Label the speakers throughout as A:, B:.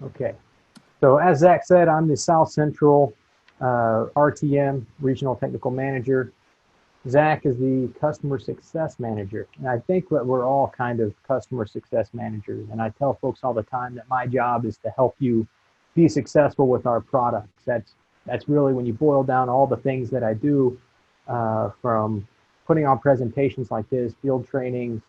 A: Okay. So as Zach said, I'm the South Central RTM, Regional Technical Manager. Zach is the Customer Success Manager. And I think that we're all kind of customer success managers. And I tell folks all the time that my job is to help you be successful with our products. That's really when you boil down all the things that I do, from putting on presentations like this, field trainings,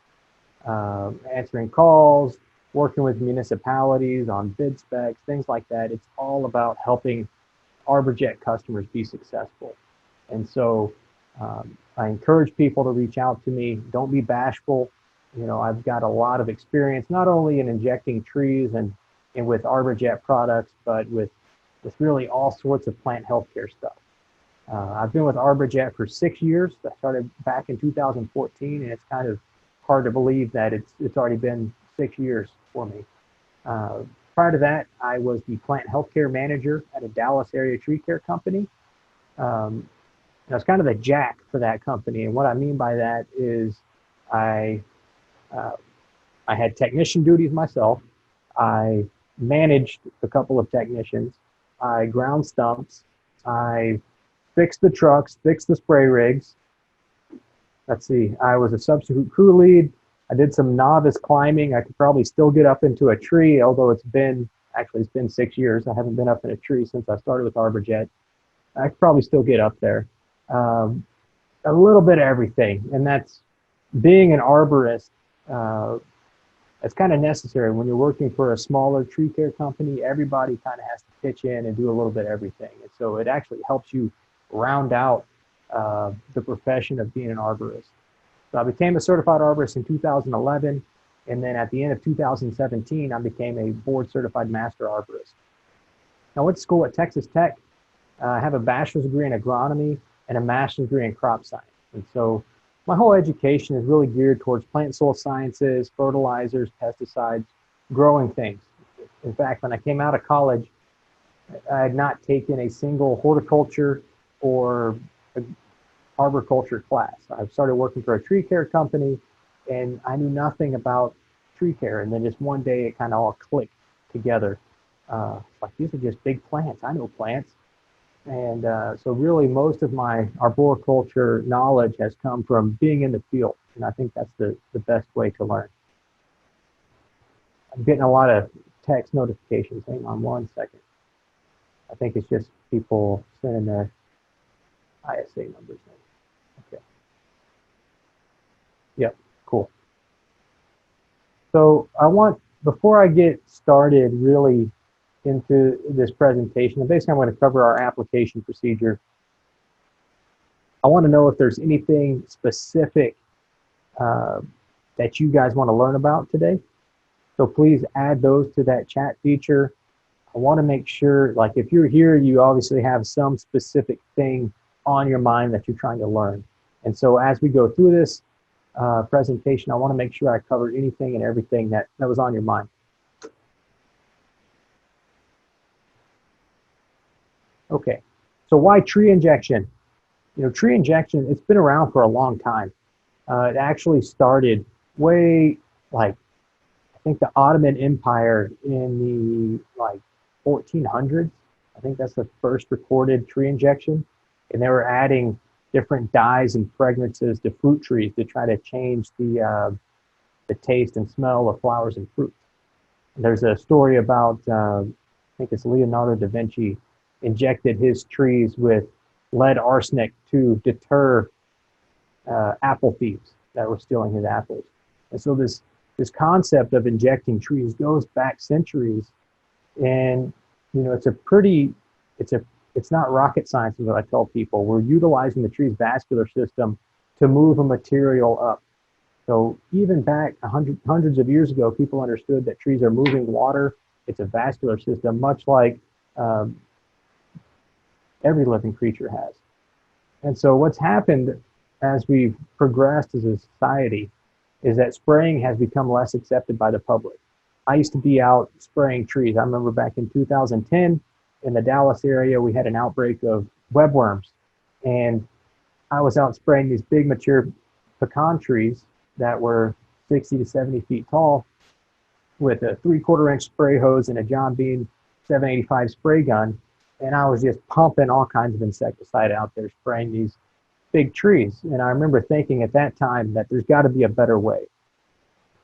A: answering calls, working with municipalities on bid specs, things like that. It's all about helping Arborjet customers be successful. And so I encourage people to reach out to me. Don't be bashful. You know, I've got a lot of experience, not only in injecting trees and with Arborjet products, but with really all sorts of plant healthcare stuff. I've been with Arborjet for 6 years. I started back in 2014, and it's kind of hard to believe that it's already been 6 years for me. Prior to that, I was the plant healthcare manager at a Dallas area tree care company. I was kind of the jack for that company, and what I mean by that is I uh, I had technician duties myself. I managed a couple of technicians. I ground stumps. I fixed the trucks, fixed the spray rigs. Let's see, I was a substitute crew lead. I did some novice climbing. I could probably still get up into a tree, although it's been 6 years. I haven't been up in a tree since I started with Arborjet. I could probably still get up there. Um, a little bit of everything. And that's being an arborist. Uh, it's kind of necessary when you're working for a smaller tree care company. Everybody kind of has to pitch in and do a little bit of everything. And so it actually helps you round out the profession of being an arborist. So I became a certified arborist in 2011. And then at the end of 2017, I became a board certified master arborist. I went to school at Texas Tech. I have a bachelor's degree in agronomy and a master's degree in crop science. And so my whole education is really geared towards plant soil sciences, fertilizers, pesticides, growing things. In fact, when I came out of college, I had not taken a single horticulture or arboriculture class. I started working for a tree care company, and I knew nothing about tree care. And then just one day it kind of all clicked together. Like, these are just big plants. I know plants. And so really most of my arboriculture knowledge has come from being in the field. And I think that's the best way to learn. I'm getting a lot of text notifications. Hang on one second. I think it's just people sending their ISA numbers in. Okay. Yep, cool. So before I get started really into this presentation, and basically I'm going to cover our application procedure. I want to know if there's anything specific that you guys want to learn about today. So please add those to that chat feature. I want to make sure, like, if you're here, you obviously have some specific thing on your mind that you're trying to learn. And so as we go through this presentation, I want to make sure I cover anything and everything that was on your mind. Okay, so why tree injection? You know, tree injection, it's been around for a long time. It actually started way, like, I think the Ottoman Empire in the 1400s. I think that's the first recorded tree injection. And they were adding different dyes and fragrances to fruit trees to try to change the taste and smell of flowers and fruit. There's a story about, I think it's Leonardo da Vinci injected his trees with lead arsenic to deter apple thieves that were stealing his apples. And so this concept of injecting trees goes back centuries, and you know, it's not rocket science is what I tell people. We're utilizing the tree's vascular system to move a material up. So even back hundreds of years ago, people understood that trees are moving water. It's a vascular system, much like every living creature has. And so what's happened as we've progressed as a society is that spraying has become less accepted by the public. I used to be out spraying trees. I remember back in 2010 in the Dallas area, we had an outbreak of webworms. And I was out spraying these big mature pecan trees that were 60 to 70 feet tall. with a 3/4 inch spray hose and a John Bean 785 spray gun. And I was just pumping all kinds of insecticide out there, spraying these big trees. And I remember thinking at that time that there's got to be a better way.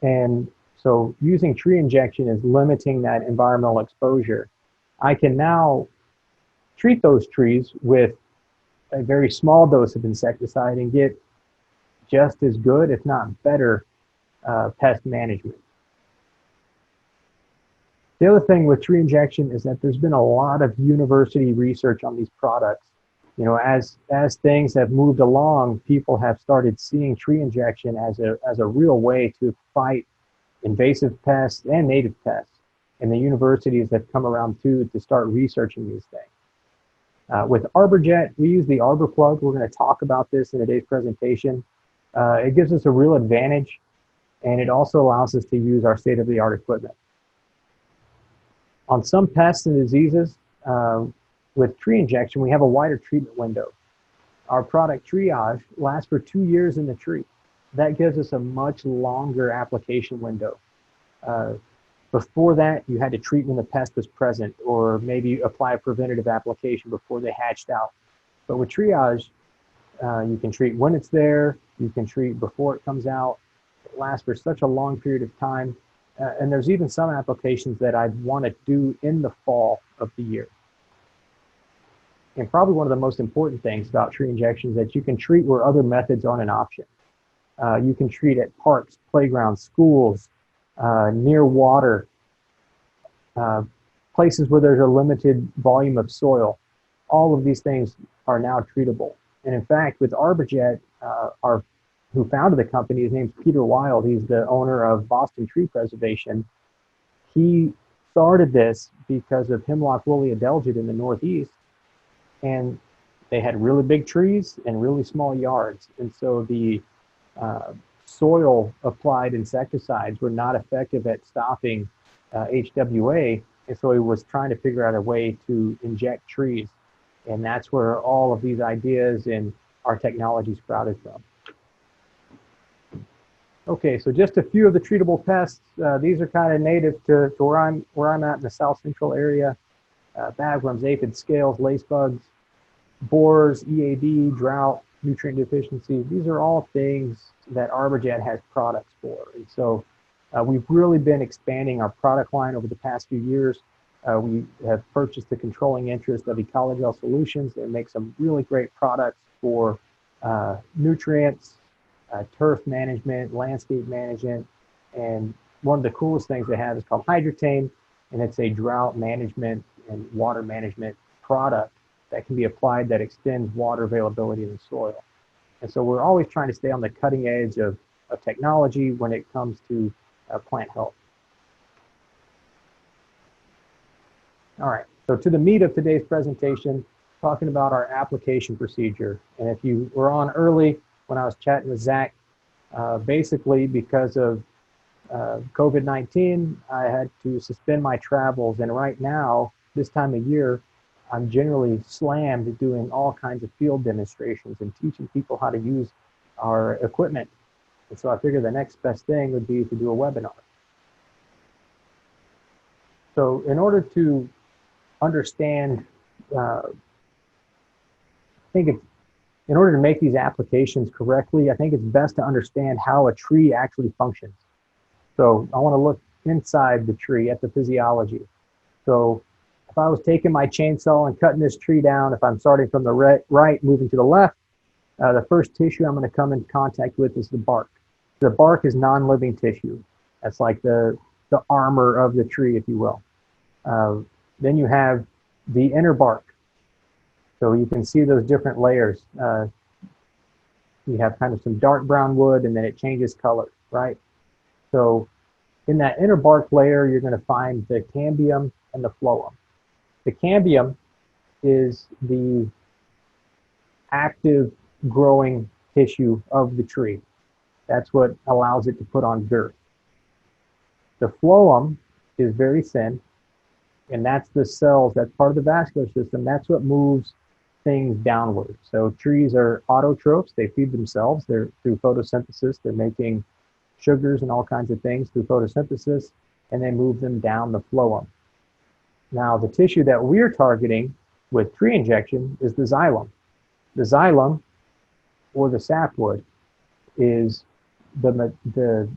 A: And so using tree injection is limiting that environmental exposure. I can now treat those trees with a very small dose of insecticide and get just as good, if not better, pest management. The other thing with tree injection is that there's been a lot of university research on these products. You know, as things have moved along, people have started seeing tree injection as a real way to fight invasive pests and native pests. And the universities have come around too to start researching these things. With Arborjet, we use the Arbor plug. We're going to talk about this in today's presentation. It gives us a real advantage, and it also allows us to use our state-of-the-art equipment. On some pests and diseases, with tree injection, we have a wider treatment window. Our product Triage lasts for 2 years in the tree. That gives us a much longer application window. Before that, you had to treat when the pest was present, or maybe apply a preventative application before they hatched out. But with Triage, you can treat when it's there, you can treat before it comes out. It lasts for such a long period of time. And there's even some applications that I'd want to do in the fall of the year. And probably one of the most important things about tree injection is that you can treat where other methods aren't an option. You can treat at parks, playgrounds, schools, near water, places where there's a limited volume of soil. All of these things are now treatable. And in fact, with Arborjet, who founded the company, his name's Peter Wild. He's the owner of Boston Tree Preservation. He started this because of hemlock woolly adelgid in the Northeast. And they had really big trees and really small yards. And so the soil applied insecticides were not effective at stopping HWA. And so he was trying to figure out a way to inject trees. And that's where all of these ideas and our technology sprouted from. Okay, so just a few of the treatable pests. These are kind of native to where I'm at in the South Central area. Bagworms, aphids, scales, lace bugs, borers, EAD, drought, nutrient deficiency. These are all things that Arborjet has products for. And so we've really been expanding our product line over the past few years. We have purchased the controlling interest of Ecologel Solutions. They make some really great products for nutrients, turf management, landscape management. And one of the coolest things they have is called Hydrotane, and it's a drought management and water management product that can be applied that extends water availability in the soil. And so we're always trying to stay on the cutting edge of technology when it comes to plant health. All right, so to the meat of today's presentation, talking about our application procedure. And if you were on early when I was chatting with Zach, basically because of COVID-19, I had to suspend my travels. And right now, this time of year, I'm generally slammed doing all kinds of field demonstrations and teaching people how to use our equipment. And so I figured the next best thing would be to do a webinar. So in order to understand, in order to make these applications correctly, I think it's best to understand how a tree actually functions. So I want to look inside the tree at the physiology. So if I was taking my chainsaw and cutting this tree down, if I'm starting from the right, moving to the left, the first tissue I'm going to come in contact with is the bark. The bark is non-living tissue. That's like the armor of the tree, if you will. Then you have the inner bark. So you can see those different layers. You have kind of some dark brown wood, and then it changes color, right? So in that inner bark layer, you're going to find the cambium and the phloem. The cambium is the active growing tissue of the tree. That's what allows it to put on girth. The phloem is very thin, and that's the cells, that's part of the vascular system. That's what moves things downward. So trees are autotrophs. They feed themselves. They're through photosynthesis. They're making sugars and all kinds of things through photosynthesis. and then move them down the phloem. Now, the tissue that we're targeting with tree injection is the xylem. The xylem, or the sapwood, is the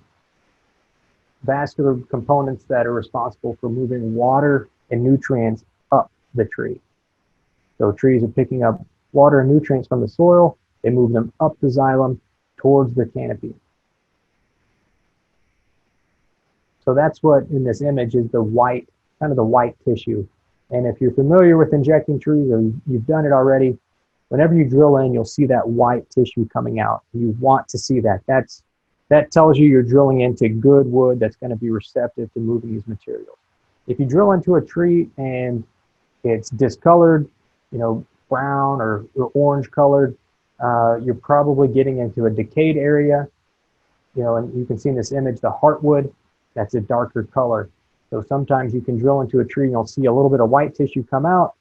A: vascular components that are responsible for moving water and nutrients up the tree. So trees are picking up water and nutrients from the soil, they move them up the xylem towards the canopy. So that's what in this image is the white, kind of the white tissue. And if you're familiar with injecting trees or you've done it already, whenever you drill in, you'll see that white tissue coming out. You want to see that. That tells you you're drilling into good wood that's going to be receptive to moving these materials. If you drill into a tree and it's discolored, brown or orange colored, you're probably getting into a decayed area. And you can see in this image the heartwood, that's a darker color. So sometimes you can drill into a tree and you'll see a little bit of white tissue come out,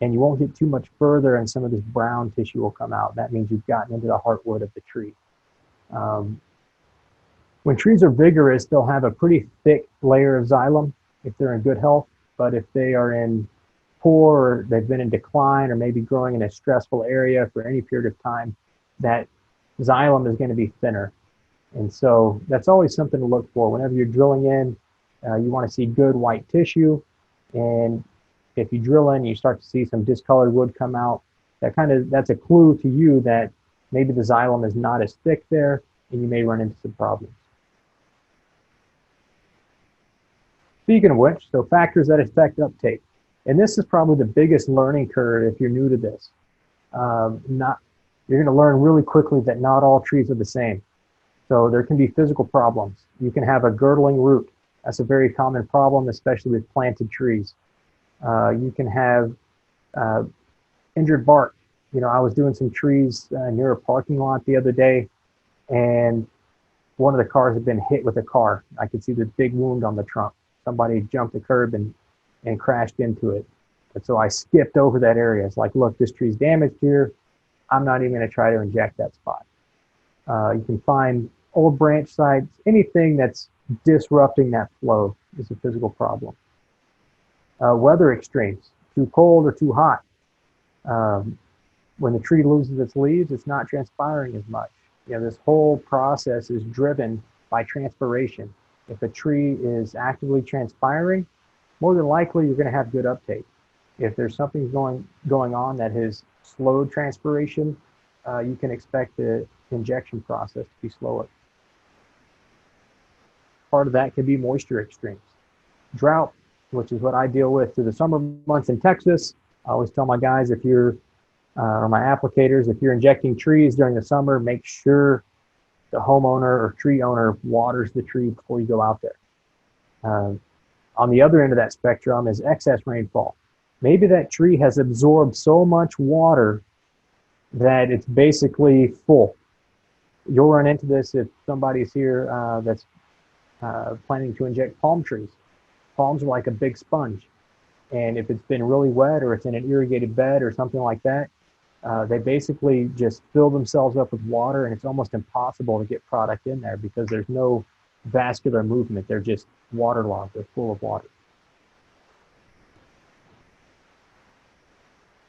A: and you won't get too much further and some of this brown tissue will come out. That means you've gotten into the heartwood of the tree. When trees are vigorous, they'll have a pretty thick layer of xylem if they're in good health, but if they are in poor, or they've been in decline, or maybe growing in a stressful area for any period of time, that xylem is going to be thinner. And so that's always something to look for. Whenever you're drilling in, you want to see good white tissue. And if you drill in, you start to see some discolored wood come out. That's a clue to you that maybe the xylem is not as thick there, and you may run into some problems. Speaking of which, so factors that affect uptake. And this is probably the biggest learning curve if you're new to this. You're going to learn really quickly that not all trees are the same. So there can be physical problems. You can have a girdling root. That's a very common problem, especially with planted trees. You can have injured bark. I was doing some trees near a parking lot the other day, and one of the cars had been hit with a car. I could see the big wound on the trunk. Somebody jumped the curb and crashed into it. And so I skipped over that area. It's like, look, this tree's damaged here. I'm not even going to try to inject that spot. You can find old branch sites. Anything that's disrupting that flow is a physical problem. Weather extremes, too cold or too hot. When the tree loses its leaves, it's not transpiring as much. This whole process is driven by transpiration. If a tree is actively transpiring, more than likely you're going to have good uptake. If there's something going on that has slowed transpiration, you can expect the injection process to be slower. Part of that could be moisture extremes. Drought, which is what I deal with through the summer months in Texas. I always tell my guys, or my applicators, if you're injecting trees during the summer, make sure the homeowner or tree owner waters the tree before you go out there. On the other end of that spectrum is excess rainfall. Maybe that tree has absorbed so much water that it's basically full. You'll run into this if somebody's here that's planning to inject palm trees. Palms are like a big sponge. And if it's been really wet or it's in an irrigated bed or something like that, they basically just fill themselves up with water, and it's almost impossible to get product in there because there's no vascular movement. They're just waterlogged. They're full of water.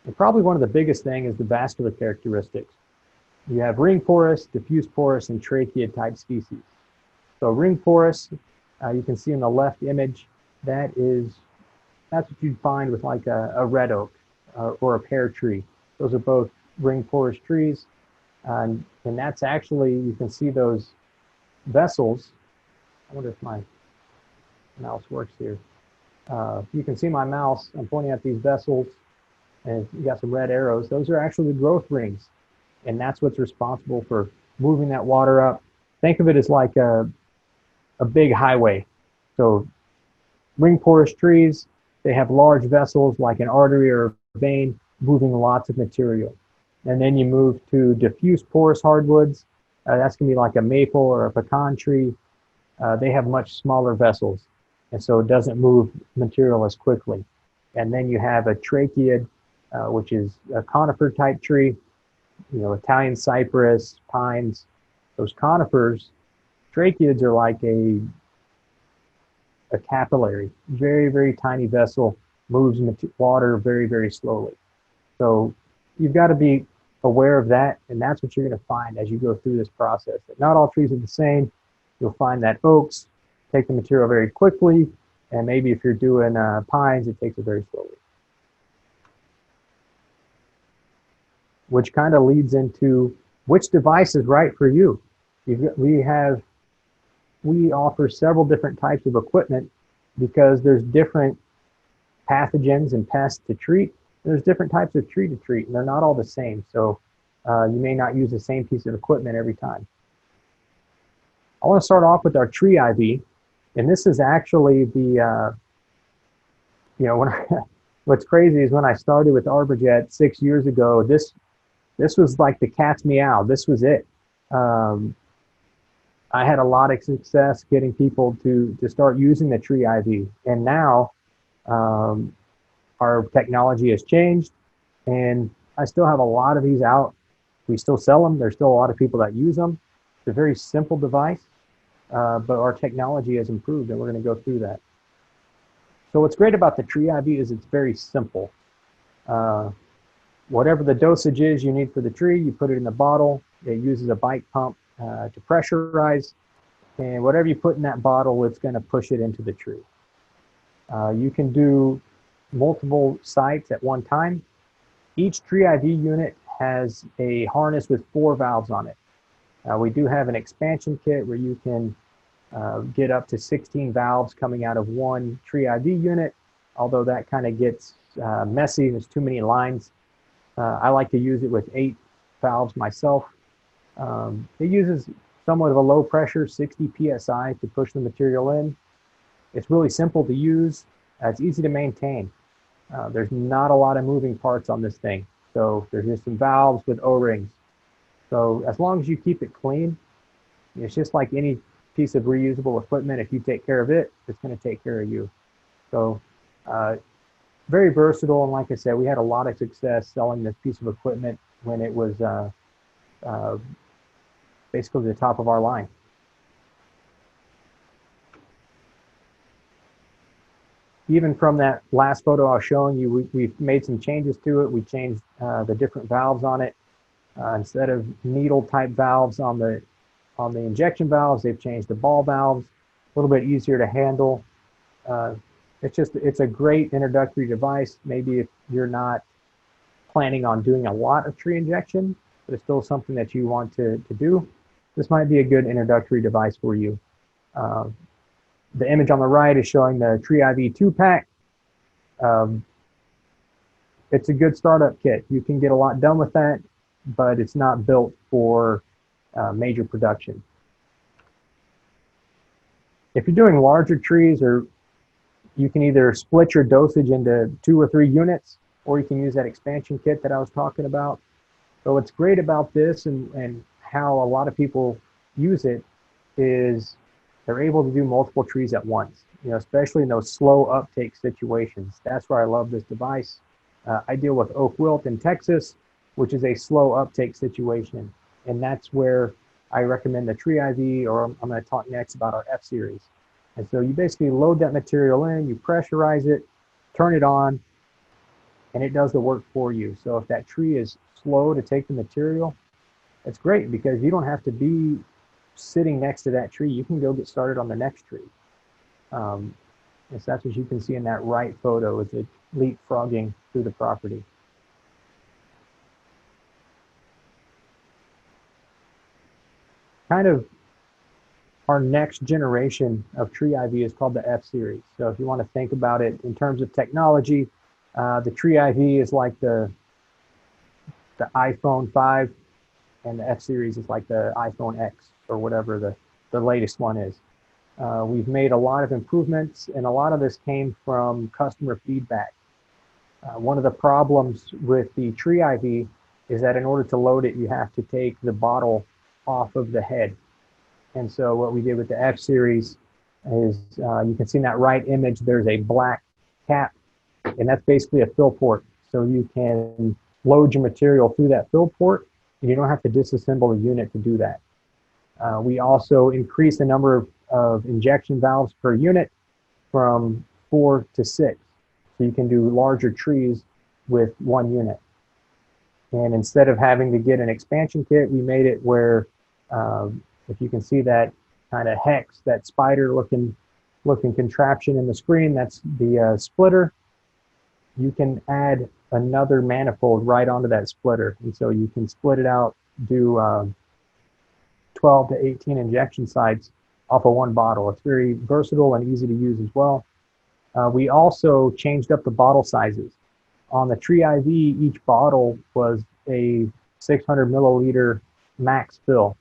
A: And probably one of the biggest things is the vascular characteristics. You have ring porous, diffuse porous, and tracheid type species. So ring porous, you can see in the left image, that's what you'd find with like a red oak or a pear tree. Those are both ring porous trees. And that's actually, you can see those vessels. I wonder if my mouse works here. You can see my mouse. I'm pointing at these vessels, and you got some red arrows. Those are actually the growth rings. And that's what's responsible for moving that water up. Think of it as like a big highway. So ring porous trees, they have large vessels like an artery or a vein moving lots of material. And then you move to diffuse porous hardwoods. That's going to be like a maple or a pecan tree. They have much smaller vessels, and so it doesn't move material as quickly. And then you have a tracheid, which is a conifer type tree, Italian cypress, pines. Those conifers, tracheids are like a a capillary, very, very tiny vessel, moves water very, very slowly. So you've got to be aware of that, and that's what you're going to find as you go through this process. That not all trees are the same. You'll find that oaks take the material very quickly, and maybe if you're doing pines, it takes it very slowly. Which kind of leads into which device is right for you. We offer several different types of equipment because there's different pathogens and pests to treat. There's different types of tree to treat, and they're not all the same. So you may not use the same piece of equipment every time. I want to start off with our tree IV, and this is actually the, what's crazy is when I started with Arborjet 6 years ago, this was like the cat's meow. This was it. I had a lot of success getting people to start using the tree IV, and now our technology has changed, and I still have a lot of these out. We still sell them. There's still a lot of people that use them. It's a very simple device, but our technology has improved, and we're going to go through that. So what's great about the tree IV is it's very simple. Whatever the dosage is you need for the tree, you put it in the bottle. It uses a bike pump to pressurize, and whatever you put in that bottle, it's going to push it into the tree. You can do multiple sites at one time. Each tree IV unit has a harness with 4 valves on it. We do have an expansion kit where you can get up to 16 valves coming out of one tree IV unit, although that kind of gets messy. There's too many lines. I like to use it with 8 valves myself. It uses somewhat of a low pressure, 60 PSI, to push the material in. It's really simple to use. It's easy to maintain. There's not a lot of moving parts on this thing. So there's just some valves with O-rings. So as long as you keep it clean, it's just like any piece of reusable equipment. If you take care of it, it's going to take care of you. So very versatile. And like I said, we had a lot of success selling this piece of equipment when it was basically the top of our line. Even from that last photo I was showing you, we've made some changes to it. We changed the different valves on it. Instead of needle type valves on the injection valves, they've changed the ball valves, a little bit easier to handle. It's a great introductory device. Maybe if you're not planning on doing a lot of tree injection, but it's still something that you want to do, this might be a good introductory device for you. The image on the right is showing the Tree IV 2-pack. It's a good startup kit. You can get a lot done with that, but it's not built for major production. If you're doing larger trees, or you can either split your dosage into 2 or 3 units, or you can use that expansion kit that I was talking about. So what's great about this and how a lot of people use it is they're able to do multiple trees at once, especially in those slow uptake situations. That's where I love this device. I deal with oak wilt in Texas, which is a slow uptake situation. And that's where I recommend the Tree IV, or I'm going to talk next about our F-Series. And so you basically load that material in, you pressurize it, turn it on, and it does the work for you. So if that tree is slow to take the material, it's great because you don't have to be sitting next to that tree. You can go get started on the next tree. And so that's what you can see in that right photo, is it leapfrogging through the property. Kind of our next generation of Tree IV is called the F-Series. So if you want to think about it in terms of technology, the Tree IV is like the iPhone 5, and the F-Series is like the iPhone X, or whatever the latest one is. We've made a lot of improvements, and a lot of this came from customer feedback. One of the problems with the Tree IV is that in order to load it, you have to take the bottle off of the head. And so what we did with the F-Series is, you can see in that right image, there's a black cap, and that's basically a fill port. So you can load your material through that fill port, and you don't have to disassemble the unit to do that. We also increased the number of injection valves per unit from 4 to 6. So you can do larger trees with one unit. And instead of having to get an expansion kit, we made it where, if you can see that kind of hex, that spider looking contraption in the screen, that's the splitter. You can add another manifold right onto that splitter. And so you can split it out, do 12 to 18 injection sites off of one bottle. It's very versatile and easy to use as well. We also changed up the bottle sizes. On the Tree IV, each bottle was a 600 milliliter max fill.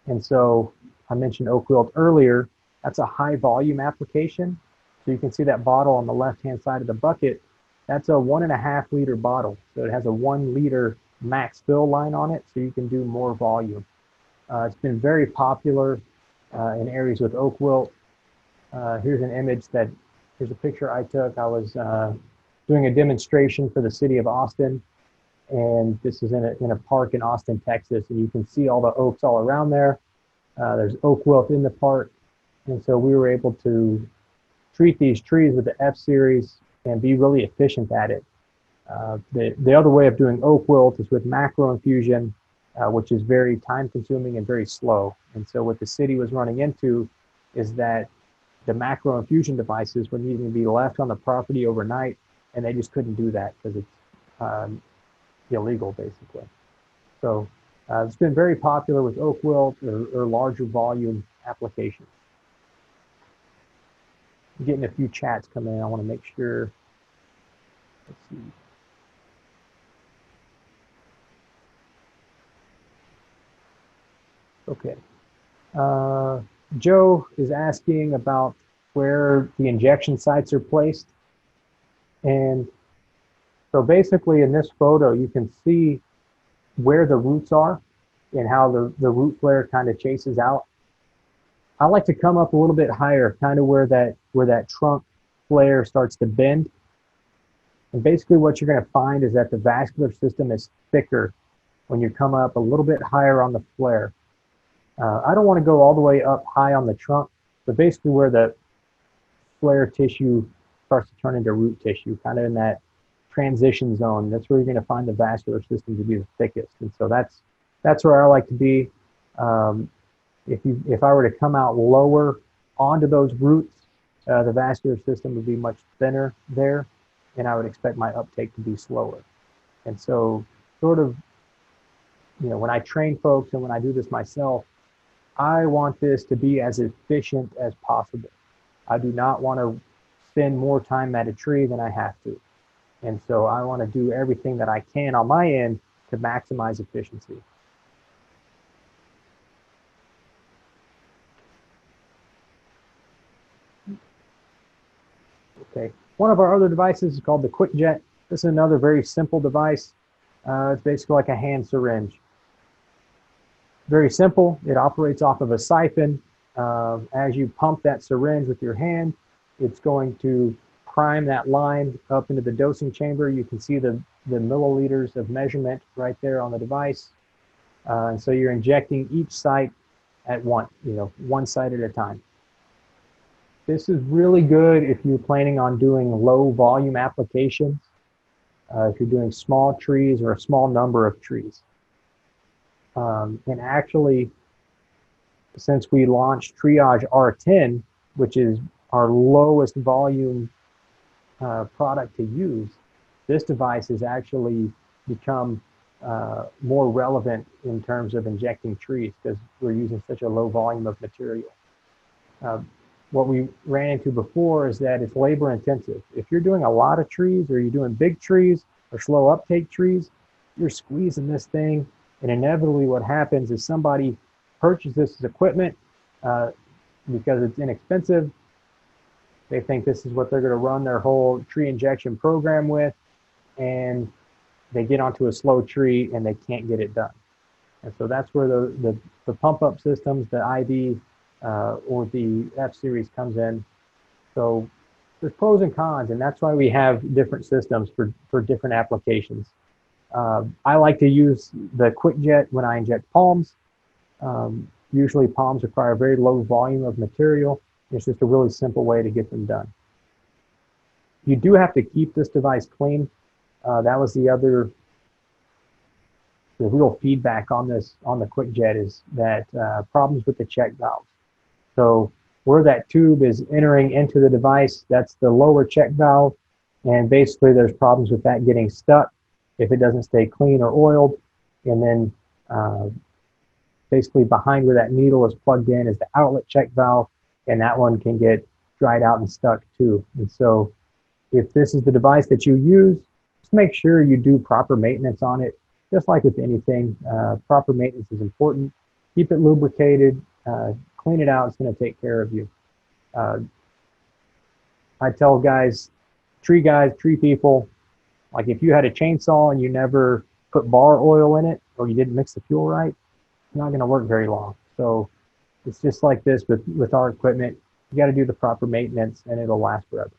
A: And so I mentioned oak wilt earlier. That's a high volume application. So you can see that bottle on the left-hand side of the bucket. That's a 1.5 liter bottle. So it has a 1 liter max fill line on it, so you can do more volume. It's been very popular in areas with oak wilt. Here's an image here's a picture I took. I was doing a demonstration for the city of Austin, and this is in a park in Austin, Texas, and you can see all the oaks all around there. There's oak wilt in the park, and so we were able to treat these trees with the F series and be really efficient at it. The other way of doing oak wilt is with macro infusion, which is very time consuming and very slow. And so what the city was running into is that the macro infusion devices were needing to be left on the property overnight, and they just couldn't do that because it's illegal, basically. So it's been very popular with oak wilt or larger volume applications. I'm getting a few chats coming in. I want to make sure. Let's see. Okay. Joe is asking about where the injection sites are placed. And so basically in this photo, you can see where the roots are and how the root flare kind of chases out. I like to come up a little bit higher, kind of where that trunk flare starts to bend. And basically what you're going to find is that the vascular system is thicker when you come up a little bit higher on the flare. I don't want to go all the way up high on the trunk, but basically where the flare tissue starts to turn into root tissue, kind of in that transition zone. That's where you're going to find the vascular system to be the thickest. And so that's where I like to be. If I were to come out lower onto those roots, the vascular system would be much thinner there, and I would expect my uptake to be slower. And so sort of, when I train folks and when I do this myself, I want this to be as efficient as possible. I do not want to spend more time at a tree than I have to. And so I want to do everything that I can on my end to maximize efficiency. Okay, one of our other devices is called the QuickJet. This is another very simple device. It's basically like a hand syringe. Very simple. It operates off of a siphon. As you pump that syringe with your hand, it's going to prime that line up into the dosing chamber. You can see the milliliters of measurement right there on the device. And so you're injecting each site at one site at a time. This is really good if you're planning on doing low volume applications, if you're doing small trees or a small number of trees. And actually, since we launched Triage R10, which is our lowest volume product to use, this device has actually become more relevant in terms of injecting trees because we're using such a low volume of material. What we ran into before is that it's labor intensive. If you're doing a lot of trees or you're doing big trees or slow uptake trees, you're squeezing this thing, and inevitably what happens is somebody purchases this equipment because it's inexpensive. They think this is what they're going to run their whole tree injection program with, and they get onto a slow tree and they can't get it done. And so that's where the pump up systems, the IV or the F series comes in. So there's pros and cons, and that's why we have different systems for different applications. I like to use the QuickJet when I inject palms. Usually palms require a very low volume of material, It's just a really simple way to get them done. You do have to keep this device clean. That was the real feedback on this, on the QuickJet, is that problems with the check valves. So where that tube is entering into the device, that's the lower check valve. And basically there's problems with that getting stuck if it doesn't stay clean or oiled. And then basically behind where that needle is plugged in is the outlet check valve, and that one can get dried out and stuck too. And so if this is the device that you use, just make sure you do proper maintenance on it. Just like with anything, proper maintenance is important. Keep it lubricated, clean it out, it's gonna take care of you. I tell guys, tree people, like if you had a chainsaw and you never put bar oil in it, or you didn't mix the fuel right, it's not gonna work very long. So it's just like this with our equipment. You gotta do the proper maintenance and it'll last forever.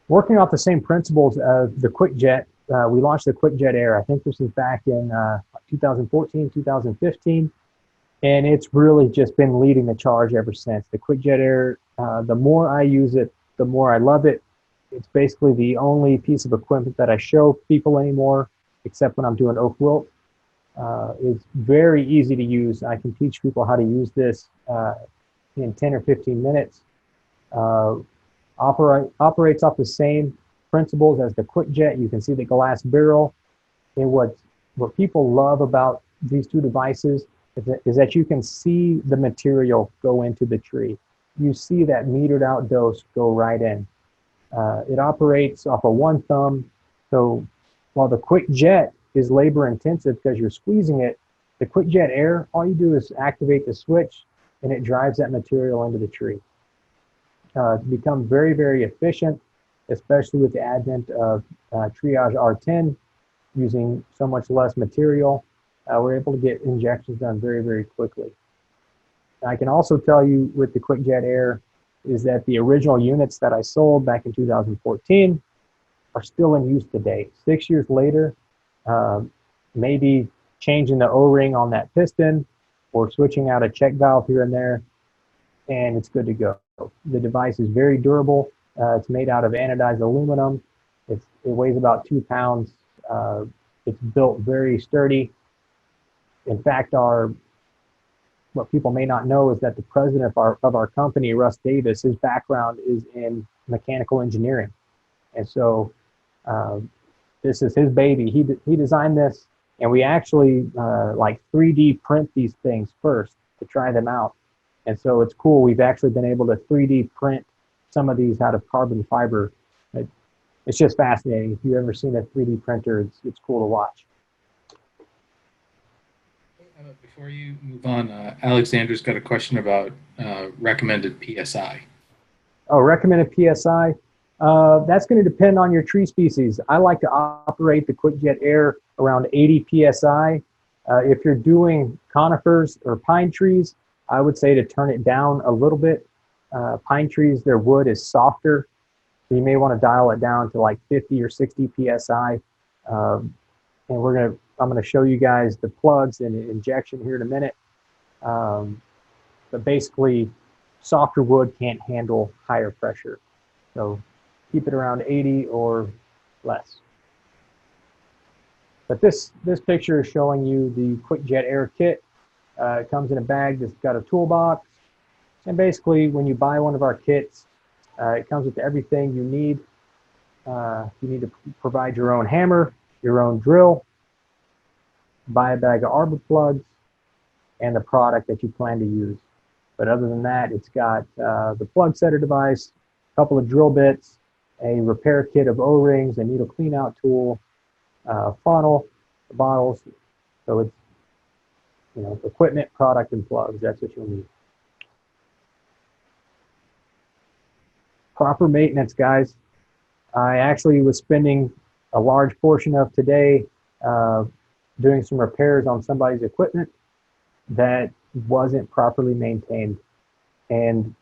A: Working off the same principles of the QuickJet, we launched the QuickJet Air. I think this was back in 2014, 2015, and it's really just been leading the charge ever since. The QuickJet Air, the more I use it, the more I love it. It's basically the only piece of equipment that I show people anymore, except when I'm doing oak wilt. It's very easy to use. I can teach people how to use this in 10 or 15 minutes. Operates off the same principles as the QuickJet. You can see the glass barrel. And what people love about these two devices is that you can see the material go into the tree. You see that metered out dose go right in. It operates off of one thumb. So while the QuickJet is labor intensive because you're squeezing it, the QuickJet Air, all you do is activate the switch and it drives that material into the tree. To become very, very efficient, especially with the advent of Triage R10, using so much less material, we're able to get injections done very, very quickly. I can also tell you with the QuickJet Air is that the original units that I sold back in 2014 are still in use today. 6 years later, maybe changing the O-ring on that piston or switching out a check valve here and there, and it's good to go. The device is very durable. It's made out of anodized aluminum. It weighs about 2 pounds. It's built very sturdy. In fact, what people may not know is that the president of our company, Russ Davis, his background is in mechanical engineering. And so this is his baby. He designed this, and we actually like 3D print these things first to try them out. And so it's cool. We've actually been able to 3D print some of these out of carbon fiber. It's just fascinating. If you've ever seen a 3D printer, it's cool to watch.
B: Before you move on, Alexander's got a question about recommended PSI.
A: Oh, recommended PSI? That's going to depend on your tree species. I like to operate the QuickJet Air around 80 PSI. If you're doing conifers or pine trees, I would say to turn it down a little bit. Pine trees, their wood is softer, so you may want to dial it down to like 50 or 60 PSI. And I'm gonna show you guys the plugs and injection here in a minute. But basically, softer wood can't handle higher pressure. So keep it around 80 or less. But this picture is showing you the QuickJet Air kit. It comes in a bag that's got a toolbox. And basically, when you buy one of our kits, it comes with everything you need. You need to provide your own hammer, your own drill, buy a bag of arbor plugs, and the product that you plan to use. But other than that, it's got the plug setter device, a couple of drill bits, a repair kit of O-rings, a needle cleanout tool, funnel, the bottles. So it's, equipment, product, and plugs. That's what you'll need. Proper maintenance, guys. I actually was spending a large portion of today doing some repairs on somebody's equipment that wasn't properly maintained. And,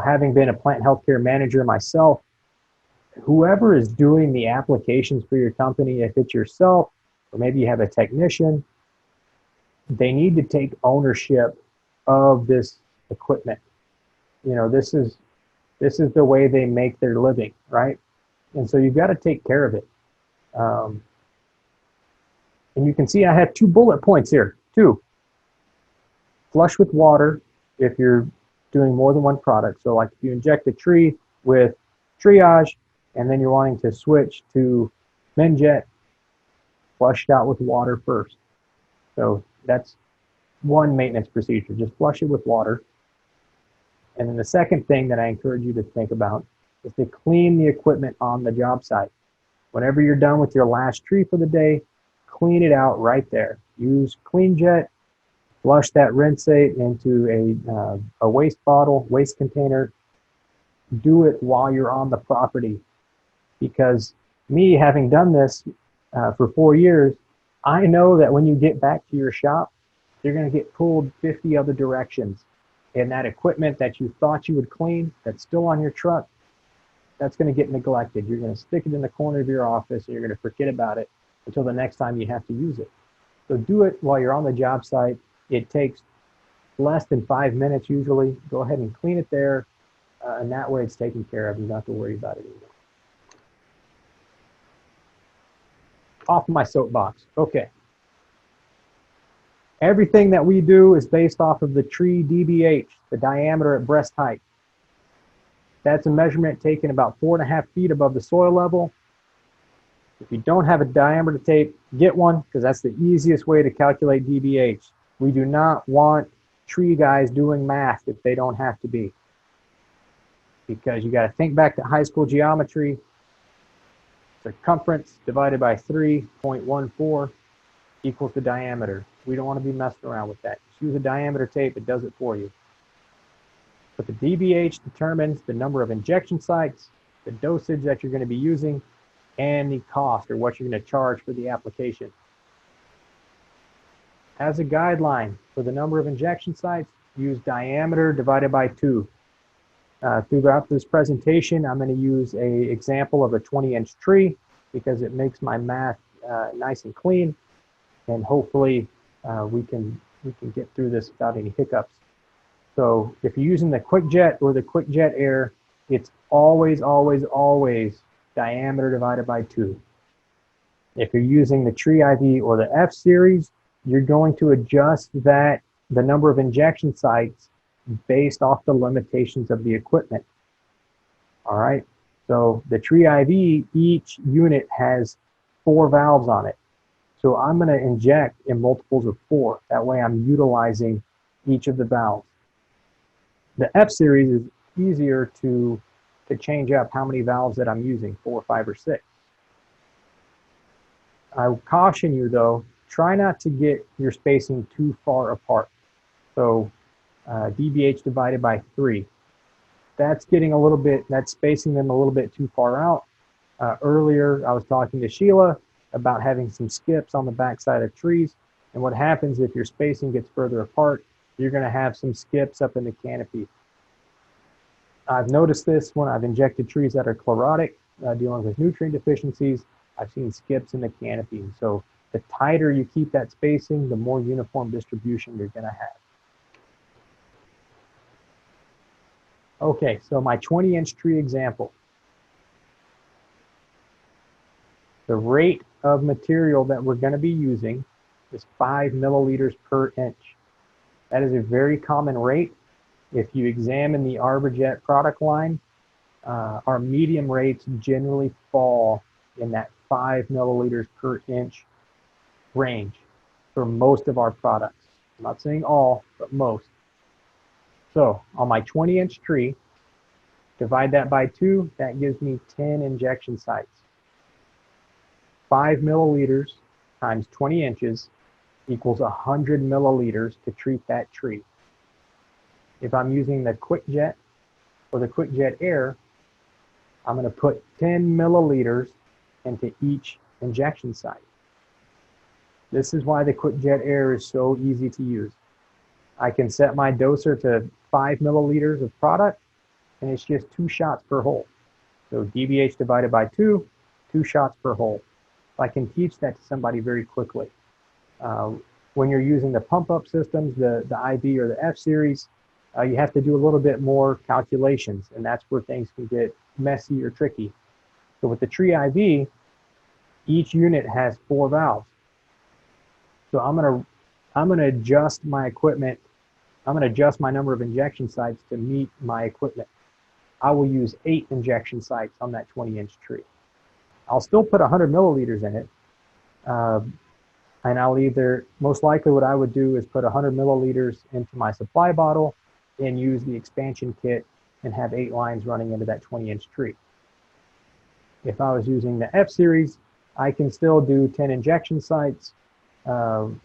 A: having been a plant healthcare manager myself, whoever is doing the applications for your company, if it's yourself, or maybe you have a technician, they need to take ownership of this equipment. You know, this is the way they make their living, right? And so you've got to take care of it. And you can see I have 2 bullet points here. 2, flush with water if you're doing more than one product. So like if you inject a tree with triage and then you're wanting to switch to Menjet, flush it out with water first. So that's one maintenance procedure, just flush it with water. And then the second thing that I encourage you to think about is to clean the equipment on the job site. Whenever you're done with your last tree for the day, clean it out right there. Use CleanJet, flush that rinsate into a waste bottle, waste container. Do it while you're on the property. Because me, having done this for 4 years, I know that when you get back to your shop, you're going to get pulled 50 other directions. And that equipment that you thought you would clean, that's still on your truck, that's going to get neglected. You're going to stick it in the corner of your office and you're going to forget about it until the next time you have to use it. So do it while you're on the job site. It takes less than 5 minutes usually. Go ahead and clean it there. And that way it's taken care of. You don't have to worry about it anymore. Off my soapbox. Okay. Everything that we do is based off of the tree DBH, the diameter at breast height. That's a measurement taken about 4.5 feet above the soil level. If you don't have a diameter tape, get one, because that's the easiest way to calculate DBH. We do not want tree guys doing math if they don't have to be. Because you got to think back to high school geometry. Circumference divided by 3.14 equals the diameter. We don't want to be messing around with that. Just use a diameter tape, it does it for you. But the DBH determines the number of injection sites, the dosage that you're going to be using, and the cost, or what you're going to charge for the application. As a guideline for the number of injection sites, use diameter divided by 2. Throughout this presentation, I'm going to use an example of a 20-inch tree because it makes my math nice and clean, and hopefully we can get through this without any hiccups. So if you're using the QuickJet or the QuickJet Air, it's always, always, always diameter divided by 2. If you're using the Tree IV or the F series, you're going to adjust the number of injection sites based off the limitations of the equipment. All right, so the Tree IV, each unit has 4 valves on it. So I'm going to inject in multiples of 4. That way I'm utilizing each of the valves. The F series is easier to change up how many valves that I'm using, 4, 5, or 6. I caution you though, try not to get your spacing too far apart. So DBH divided by 3. That's getting a little bit, that's spacing them a little bit too far out. Earlier, I was talking to Sheila about having some skips on the backside of trees. And what happens if your spacing gets further apart, you're going to have some skips up in the canopy. I've noticed this when I've injected trees that are chlorotic, dealing with nutrient deficiencies. I've seen skips in the canopy. So the tighter you keep that spacing, the more uniform distribution you're going to have. Okay, so my 20-inch tree example. The rate of material that we're going to be using is 5 milliliters per inch. That is a very common rate. If you examine the Arborjet product line, our medium rates generally fall in that 5 milliliters per inch range for most of our products. I'm not saying all, but most. So on my 20-inch tree, divide that by 2, that gives me 10 injection sites. 5 milliliters times 20 inches equals 100 milliliters to treat that tree. If I'm using the QuickJet or the QuickJet Air, I'm going to put 10 milliliters into each injection site. This is why the QuickJet Air is so easy to use. I can set my doser to 5 milliliters of product, and it's just 2 shots per hole. So DBH divided by 2, 2 shots per hole. I can teach that to somebody very quickly. When you're using the pump up systems, the IV or the F series, you have to do a little bit more calculations, and that's where things can get messy or tricky. So with the tree IV, each unit has 4 valves. So I'm gonna adjust my equipment. I'm gonna adjust my number of injection sites to meet my equipment. I will use 8 injection sites on that 20-inch tree. I'll still put 100 milliliters in it, and I'll either, most likely what I would do is put 100 milliliters into my supply bottle and use the expansion kit and have 8 lines running into that 20-inch tree. If I was using the F series, I can still do 10 injection sites out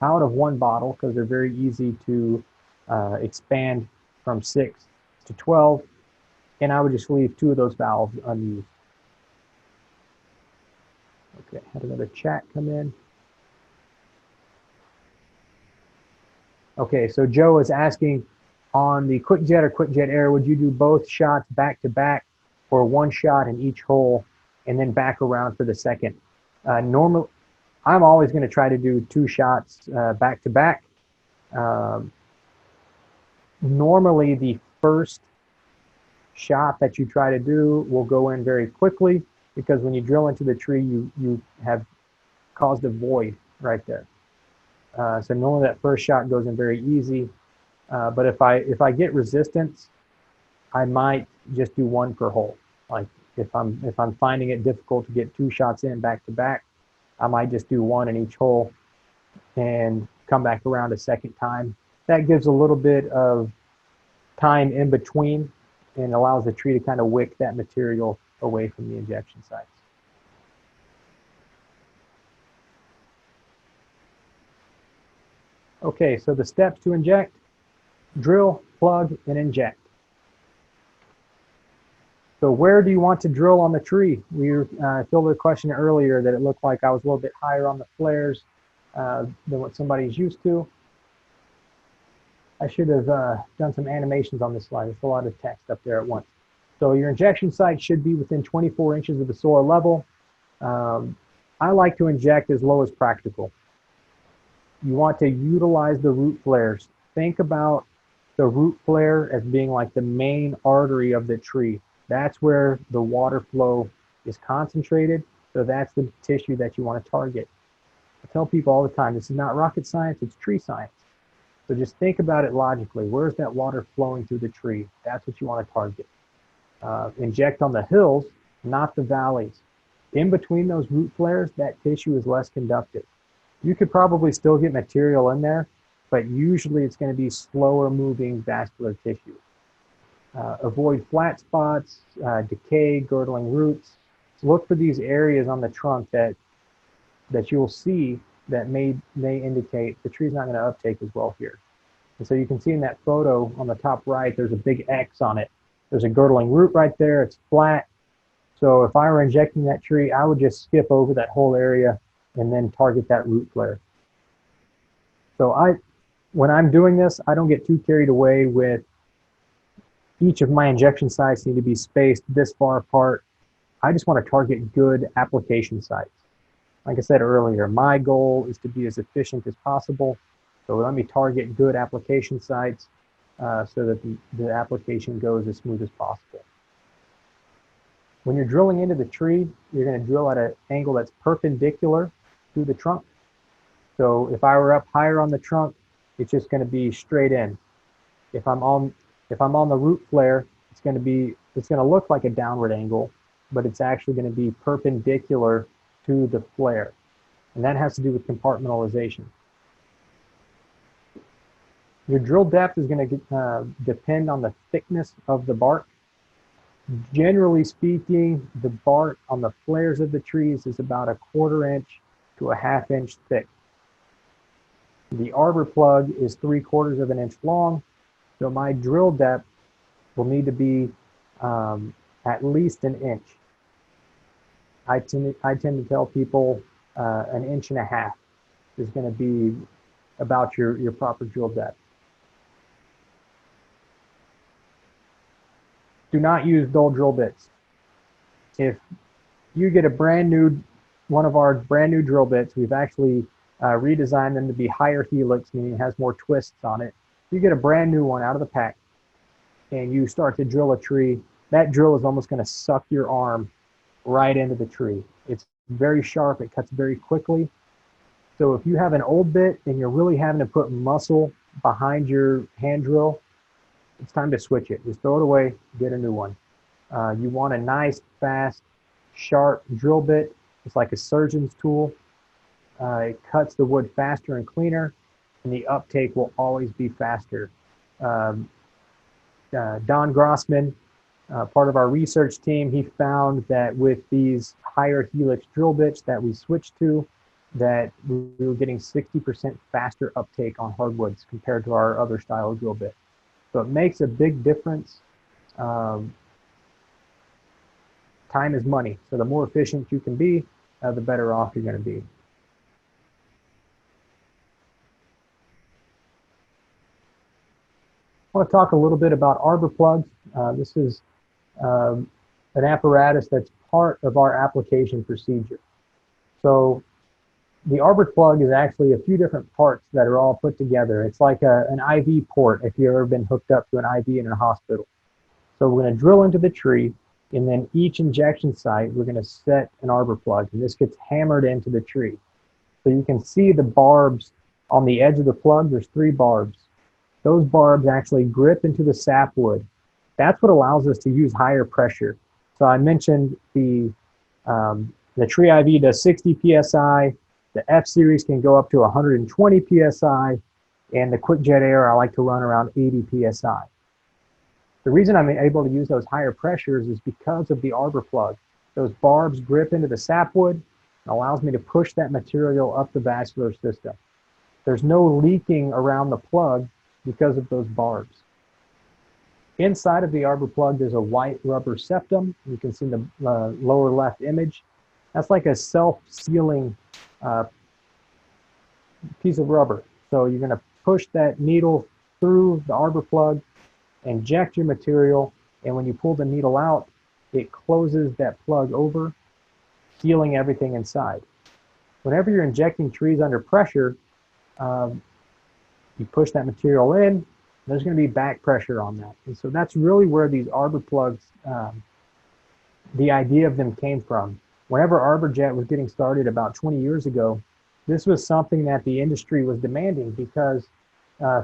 A: of one bottle because they're very easy to expand from 6 to 12, and I would just leave 2 of those valves unused. Okay, had another chat come in. Okay, so Joe is asking, on the quick jet or quick jet air, would you do both shots back to back or one shot in each hole and then back around for the second? Normally, I'm always going to try to do 2 shots back to back. Normally, the first shot that you try to do will go in very quickly because when you drill into the tree, you have caused a void right there. So normally that first shot goes in very easy. But if I get resistance, I might just do 1 per hole. Like if I'm finding it difficult to get 2 shots in back to back, I might just do 1 in each hole and come back around a second time. That gives a little bit of time in between and allows the tree to kind of wick that material away from the injection sites. Okay, so the steps to inject: drill, plug, and inject. So where do you want to drill on the tree? We fielded a question earlier that it looked like I was a little bit higher on the flares than what somebody's used to. I should have done some animations on this slide. There's a lot of text up there at once. So your injection site should be within 24 inches of the soil level. I like to inject as low as practical. You want to utilize the root flares. Think about the root flare as being like the main artery of the tree. That's where the water flow is concentrated. So that's the tissue that you want to target. I tell people all the time, this is not rocket science, it's tree science. So just think about it logically. Where's that water flowing through the tree? That's what you want to target. Inject on the hills, not the valleys. In between those root flares, that tissue is less conductive. You could probably still get material in there, but usually it's going to be slower moving vascular tissue. Avoid flat spots, decay, girdling roots. So look for these areas on the trunk that you'll see that may indicate the tree's not going to uptake as well here. And so you can see in that photo on the top right, there's a big X on it. There's a girdling root right there. It's flat. So if I were injecting that tree, I would just skip over that whole area and then target that root flare. So when I'm doing this, I don't get too carried away with each of my injection sites need to be spaced this far apart. I just want to target good application sites. Like I said earlier, my goal is to be as efficient as possible. So let me target good application sites so that the application goes as smooth as possible. When you're drilling into the tree, you're going to drill at an angle that's perpendicular to the trunk. So if I were up higher on the trunk, it's just going to be straight in. If I'm on the root flare, it's going to look like a downward angle, but it's actually going to be perpendicular to the flare. And that has to do with compartmentalization. Your drill depth is going to depend on the thickness of the bark. Generally speaking, the bark on the flares of the trees is about 1/4 inch to 1/2 inch thick. The arbor plug is 3/4 of an inch long, so my drill depth will need to be at least 1 inch. I tend to tell people 1.5 inches is going to be about your proper drill depth. Do not use dull drill bits. If you get one of our brand new drill bits, we've actually redesign them to be higher helix, meaning it has more twists on it. You get a brand new one out of the pack and you start to drill a tree. That drill is almost going to suck your arm right into the tree. It's very sharp. It cuts very quickly. So if you have an old bit and you're really having to put muscle behind your hand drill, it's time to switch it. Just throw it away, get a new one. You want a nice, fast, sharp drill bit. It's like a surgeon's tool. It cuts the wood faster and cleaner, and the uptake will always be faster. Don Grossman, part of our research team, he found that with these higher helix drill bits that we switched to, that we were getting 60% faster uptake on hardwoods compared to our other style drill bit. So it makes a big difference. Time is money. So the more efficient you can be, the better off you're going to be. I want to talk a little bit about arbor plugs. This is an apparatus that's part of our application procedure. So the arbor plug is actually a few different parts that are all put together. It's like an IV port if you've ever been hooked up to an IV in a hospital. So we're going to drill into the tree, and then each injection site, we're going to set an arbor plug, and this gets hammered into the tree. So you can see the barbs on the edge of the plug. There's 3 barbs. Those barbs actually grip into the sapwood. That's what allows us to use higher pressure. So I mentioned the tree IV does 60 PSI. The F series can go up to 120 PSI, and the quick jet air I like to run around 80 PSI. The reason I'm able to use those higher pressures is because of the arbor plug. Those barbs grip into the sapwood and allows me to push that material up the vascular system. There's no leaking around the plug because of those barbs. Inside of the arbor plug, there's a white rubber septum. You can see in the lower left image. That's like a self-sealing piece of rubber. So you're going to push that needle through the arbor plug, inject your material, and when you pull the needle out, it closes that plug over, sealing everything inside. Whenever you're injecting trees under pressure, you push that material in, there's going to be back pressure on that. And so that's really where these arbor plugs, the idea of them came from. Whenever Arborjet was getting started about 20 years ago, this was something that the industry was demanding because